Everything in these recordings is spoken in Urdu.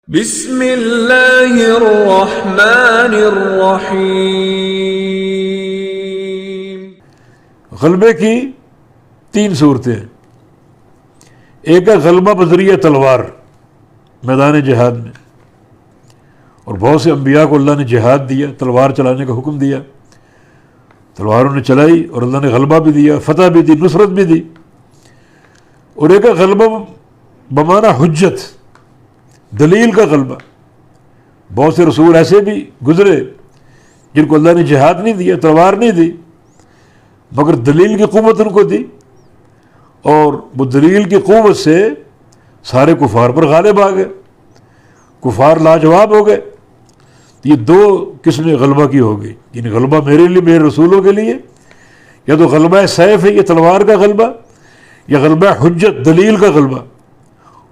بسم اللہ الرحمن الرحیم۔ غلبے کی تین صورتیں ہیں۔ ایک ہے غلبہ بذریعہ تلوار میدان جہاد میں، اور بہت سے انبیاء کو اللہ نے جہاد دیا، تلوار چلانے کا حکم دیا، تلواروں نے چلائی اور اللہ نے غلبہ بھی دیا، فتح بھی دی، نصرت بھی دی۔ اور ایک ہے غلبہ بمعنی حجت، دلیل کا غلبہ۔ بہت سے رسول ایسے بھی گزرے جن کو اللہ نے جہاد نہیں دیا، تلوار نہیں دی، مگر دلیل کی قوت ان کو دی، اور وہ دلیل کی قوت سے سارے کفار پر غالب آ گئے، کفار لاجواب ہو گئے۔ یہ دو قسمیں غلبہ کی ہو گئی، یعنی غلبہ میرے لیے، میرے رسولوں کے لیے، یا تو غلبہ سیف ہے، یہ تلوار کا غلبہ، یا غلبہ حجت، دلیل کا غلبہ۔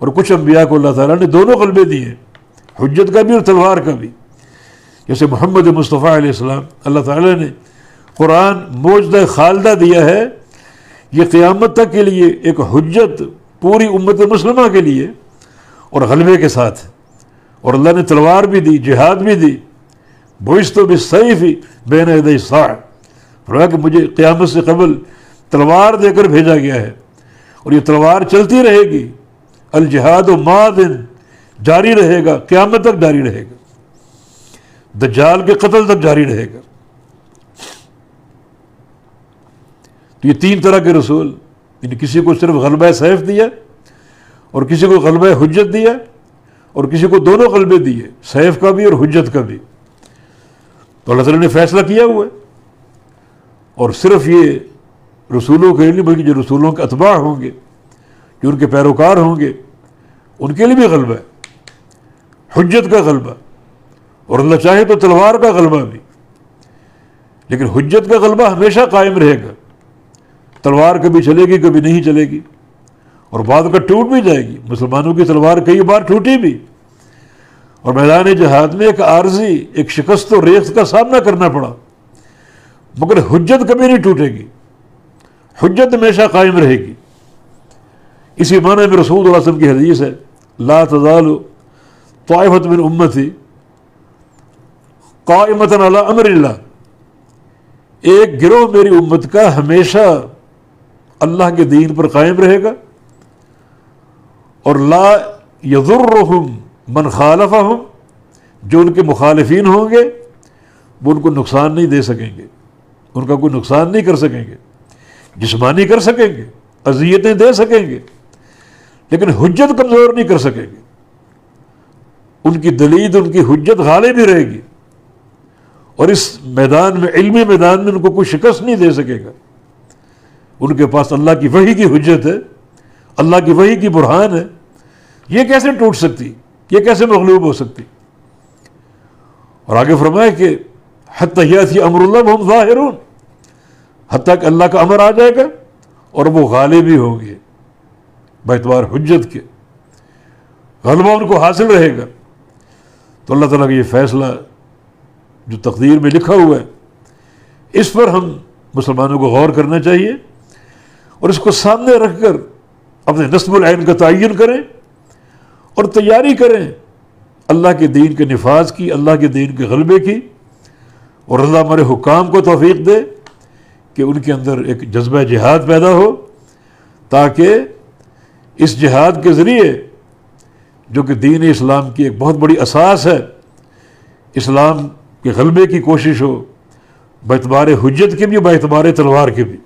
اور کچھ انبیاء کو اللہ تعالیٰ نے دونوں غلبے دیے ہیں، حجت کا بھی اور تلوار کا بھی۔ جیسے محمد مصطفیٰ علیہ السلام، اللہ تعالیٰ نے قرآن معجزہ خالدہ دیا ہے، یہ قیامت تک کے لیے ایک حجت پوری امت مسلمہ کے لیے، اور غلبے کے ساتھ۔ اور اللہ نے تلوار بھی دی، جہاد بھی دی۔ بعثت بالسیف بین یدی الساعہ، فرمایا کہ مجھے قیامت سے قبل تلوار دے کر بھیجا گیا ہے، اور یہ تلوار چلتی رہے گی۔ الجہاد ماض، جاری رہے گا، قیامت تک جاری رہے گا، دجال کے قتل تک جاری رہے گا۔ تو یہ تین طرح کے رسول، یعنی کسی کو صرف غلبہ سیف دیا، اور کسی کو غلبہ حجت دیا، اور کسی کو دونوں غلبے دیے، سیف کا بھی اور حجت کا بھی۔ تو اللہ تعالیٰ نے فیصلہ کیا ہوا ہے، اور صرف یہ رسولوں کے لیے نہیں، بلکہ جو رسولوں کے اتباع ہوں گے، جو ان کے پیروکار ہوں گے، ان کے لیے بھی غلبہ ہے، حجت کا غلبہ، اور اللہ چاہے تو تلوار کا غلبہ بھی۔ لیکن حجت کا غلبہ ہمیشہ قائم رہے گا، تلوار کبھی چلے گی، کبھی نہیں چلے گی، اور بعد کا ٹوٹ بھی جائے گی۔ مسلمانوں کی تلوار کئی بار ٹوٹی بھی، اور میدان جہاد میں ایک عارضی، ایک شکست و ریخت کا سامنا کرنا پڑا، مگر حجت کبھی نہیں ٹوٹے گی، حجت ہمیشہ قائم رہے گی۔ اسی معنی میں رسول اللہ علیہ وسلم کی حدیث ہے، لا تزال طائفۃ من امتی قائمۃ علی امر اللہ، ایک گروہ میری امت کا ہمیشہ اللہ کے دین پر قائم رہے گا، اور لا یضرہم من خالفہم، جو ان کے مخالفین ہوں گے وہ ان کو نقصان نہیں دے سکیں گے، ان کا کوئی نقصان نہیں کر سکیں گے، جسمانی کر سکیں گے، اذیتیں دے سکیں گے، لیکن حجت کمزور نہیں کر سکیں گے۔ ان کی دلیل، ان کی حجت غالب ہی رہے گی، اور اس میدان میں، علمی میدان میں، ان کو کوئی شکست نہیں دے سکے گا۔ ان کے پاس اللہ کی وحی کی حجت ہے، اللہ کی وحی کی برہان ہے، یہ کیسے ٹوٹ سکتی، یہ کیسے مغلوب ہو سکتی؟ اور آگے فرمایا کہ حتی یاتی امر اللہ وہم ظاہرون، حتیٰ کہ اللہ کا امر آ جائے گا اور وہ غالب ہی ہوں گے باعتبار حجت کے، غلبہ ان کو حاصل رہے گا۔ تو اللہ تعالیٰ کا یہ فیصلہ جو تقدیر میں لکھا ہوا ہے، اس پر ہم مسلمانوں کو غور کرنا چاہیے، اور اس کو سامنے رکھ کر اپنے نصب العین کا تعین کریں، اور تیاری کریں اللہ کے دین کے نفاذ کی، اللہ کے دین کے غلبے کی، اور اللہ ہمارے حکام کو توفیق دے کہ ان کے اندر ایک جذبہ جہاد پیدا ہو، تاکہ اس جہاد کے ذریعے، جو کہ دین اسلام کی ایک بہت بڑی اساس ہے، اسلام کے غلبے کی کوشش ہو، باعتبار حجت کے بھی، باعتبار تلوار کے بھی۔